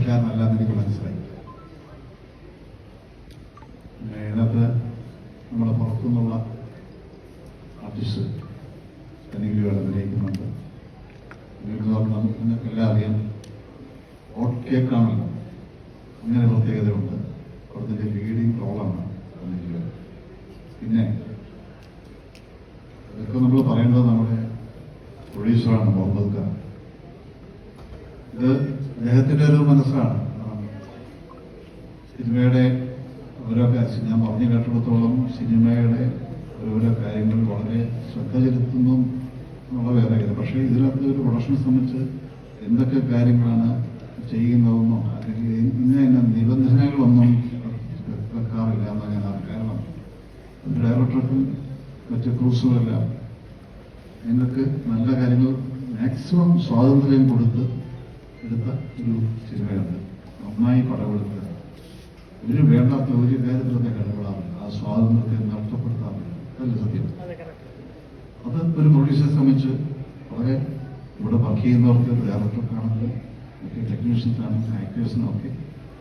മോശക്കാരനല്ല എന്ന് എനിക്ക് മനസ്സിലായി. ഇതിനകത്ത് നമ്മുടെ പുറത്തുനിന്നുള്ള ആർട്ടിസ്റ്റ് കനികയാണ് അഭിനയിക്കുന്നുണ്ട്. നിങ്ങൾക്കെല്ലാം അറിയാം, ഹോട്ട് കേക്കാണല്ലോ, അങ്ങനെ പ്രത്യേകതയുണ്ട്. അവിടുത്തെ ലീഡിങ് റോളാണ് കനിക. പിന്നെ ഇതൊക്കെ നമ്മൾ പറയേണ്ടത് നമ്മുടെ പ്രൊഡ്യൂസറാണ് മുഹമ്മദ് ഖാൻ. ഇത് അദ്ദേഹത്തിൻ്റെ ഒരു മനസ്സാണ്. സിനിമയുടെ ഓരോ ഞാൻ പറഞ്ഞു കേട്ടിടത്തോളം സിനിമയുടെ ഓരോ കാര്യങ്ങൾ വളരെ ശ്രദ്ധ ചെലുത്തുന്നു എന്നുള്ള വേറെ കാര്യം. പക്ഷേ ഇതിനകത്ത് ഒരു പ്രൊഡക്ഷനെ സംബന്ധിച്ച് എന്തൊക്കെ കാര്യങ്ങളാണ് ചെയ്യുന്നതെന്നോ അല്ലെങ്കിൽ ഇന്ന നിബന്ധനകളൊന്നും വെക്കാറില്ല എന്നാണ് ഞാൻ കാരണം ഡയറക്ടർക്കും മറ്റ് ക്രൂസുമെല്ലാം നിങ്ങൾക്ക് നല്ല കാര്യങ്ങൾ മാക്സിമം സ്വാതന്ത്ര്യം കൊടുത്ത് എടുത്ത ഒരു സിനിമയുണ്ട്. നന്നായി പടമെടുത്ത് ഇതിന് വേണ്ടാത്ത ഒരു കാര്യത്തിലൊക്കെ ഇടപെടാറില്ല, ആ സ്വാതന്ത്ര്യത്തെ നഷ്ടപ്പെടുത്താറില്ല. അതല്ല സത്യം. അത് ഒരു പ്രൊഡ്യൂസറെ സംബന്ധിച്ച് വളരെ ഇവിടെ വർക്ക് ചെയ്യുന്നവർക്ക്, ഡയറക്ടർക്കാണെങ്കിലും മറ്റ് ടെക്നീഷ്യൻസാണെങ്കിലും ആക്ടേഴ്സിനും ഒക്കെ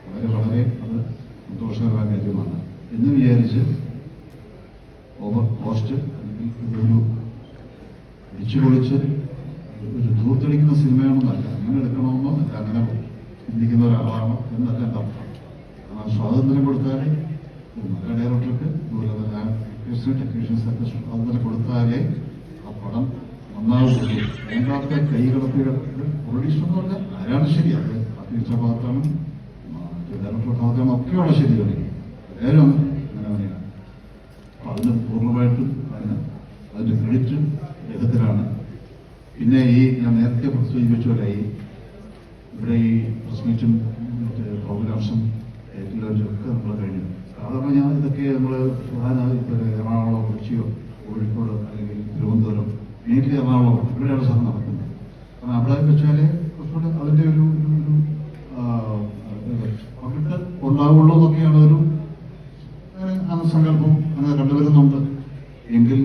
വളരെ വളരെ അത് സന്തോഷകരമായ കാര്യമാണ് എന്ന് വിചാരിച്ച് ഓവർ കോസ്റ്റ് അല്ലെങ്കിൽ ഇതൊരു അടിച്ചു പൊളിച്ച് ഒരു ദൂർത്തടിക്കുന്ന സിനിമയാണെന്നല്ല, അങ്ങനെ എടുക്കണമെന്നോ അല്ല, അങ്ങനെ ചിന്തിക്കുന്ന ഒരാളാണോ എന്നല്ല എൻ്റെ അർത്ഥം. കാരണം സ്വാതന്ത്ര്യം കൊടുത്താലേ നല്ല ഡയറക്ടർക്ക് ടെക്നീഷ്യൻസൊക്കെ സ്വാതന്ത്ര്യം കൊടുത്താലേ ആ പടം നന്നാവുള്ളൂ. വേണ്ടാത്ത കൈകടത്തികൾ പ്രൊഡ്യൂസർ എന്ന് പറഞ്ഞാൽ ആരാണ് ശരി, അത് ആർട്ടിസ്റ്റിന്റെ ഭാഗത്താണ്, ഡയറക്ടറുടെ ഭാഗത്താണ്, ഒക്കെയുള്ള ശരിയാണ്. എല്ലാവരും അങ്ങനെ തന്നെയാണ്. അപ്പം അതിന് പൂർണ്ണമായിട്ടും അതിൻ്റെ ക്രെഡിറ്റ് അദ്ദേഹത്തിലാണ്. പിന്നെ ഞാൻ നേരത്തെ സൂചിപ്പിച്ച പോലെ ഇവിടെ ഈ പ്രസ് മീറ്റും മറ്റ് പ്രോഗ്രാംസും ഒക്കെ നമ്മൾ കഴിഞ്ഞു. സാധാരണ ഇതൊക്കെ നമ്മൾ ഇപ്പോൾ എറണാകുളം, കൊച്ചിയോ, കോഴിക്കോട് അല്ലെങ്കിൽ തിരുവനന്തപുരം, മെയിൻലി എറണാകുളം, ഇവിടെയാണ് സാധനം നടക്കുന്നത്. കാരണം അവിടെ വെച്ചാൽ കുറച്ചുകൂടെ അതിൻ്റെ ഒരു പങ്കിട്ട് ഉണ്ടാവുള്ളൂ എന്നൊക്കെയാണ് ഒരു അങ്ങനെ സങ്കല്പം അങ്ങനെ കണ്ടുവരുന്നുണ്ട്. എങ്കിൽ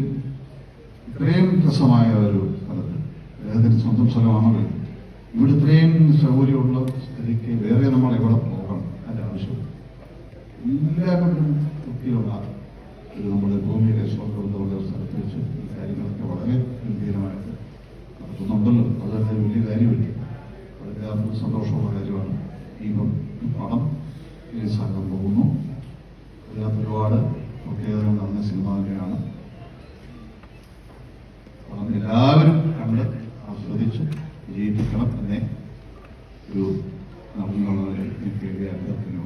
ഇത്രയും രസമായ ഒരു സ്ഥലത്ത്, അദ്ദേഹത്തിന് സ്വന്തം സ്ഥലമാണല്ലോ, ഇവിടെ ഇത്രയും സൗകര്യമുള്ള സ്ഥിതിക്ക് വേറെ നമ്മൾ എവിടെ പോകണം? അതിൻ്റെ ആവശ്യം എല്ലാവരും വൃത്തിയുള്ള ഒരു നമ്മുടെ ഭൂമിയിലെ സ്വന്തമുള്ള സ്ഥലത്ത് വെച്ച് ഈ കാര്യങ്ങളൊക്കെ വളരെ ഗംഭീരമായിട്ട് നടത്തുന്നുണ്ടല്ലോ. അതൊരു വലിയ കാര്യമില്ല, വളരെ സന്തോഷമുള്ള കാര്യമാണ്. ഇപ്പം പടം റിലീസാക്കാൻ പോകുന്നു. അതിനകത്ത് ഒരുപാട് പ്രത്യേകതകൾ നടന്ന സിനിമ തന്നെയാണ്. എല്ലാവരും കണ്ട് ആസ്വദിച്ച് വിജയിപ്പിക്കണം എന്നേ ഒരു നടന്നുള്ള എനിക്ക് അഭ്യർത്ഥന.